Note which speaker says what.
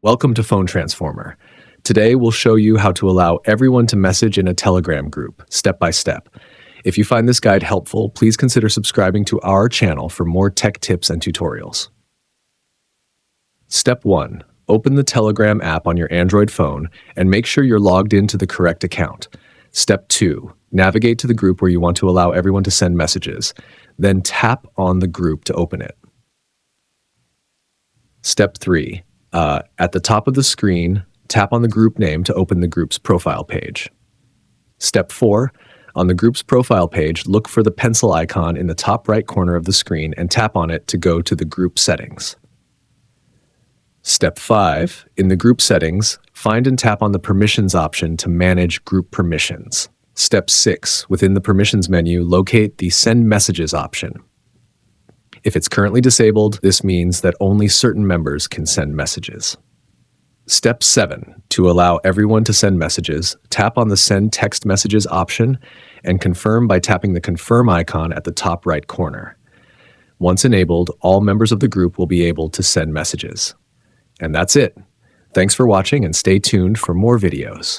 Speaker 1: Welcome to Phone Transformer. Today we'll show you how to allow everyone to message in a Telegram group, step by step. If you find this guide helpful, please consider subscribing to our channel for more tech tips and tutorials. Step 1. Open the Telegram app on your Android phone and make sure you're logged into the correct account. Step 2. Navigate to the group where you want to allow everyone to send messages. Then tap on the group to open it. Step 3. At the top of the screen, tap on the group name to open the group's profile page. Step 4. On the group's profile page, look for the pencil icon in the top right corner of the screen and tap on it to go to the group settings. Step 5. In the group settings, find and tap on the permissions option to manage group permissions. Step 6. Within the permissions menu, locate the Send Messages option. If it's currently disabled, this means that only certain members can send messages. Step 7. To allow everyone to send messages, tap on the Send Text Messages option and confirm by tapping the Confirm icon at the top right corner. Once enabled, all members of the group will be able to send messages. And that's it. Thanks for watching and stay tuned for more videos.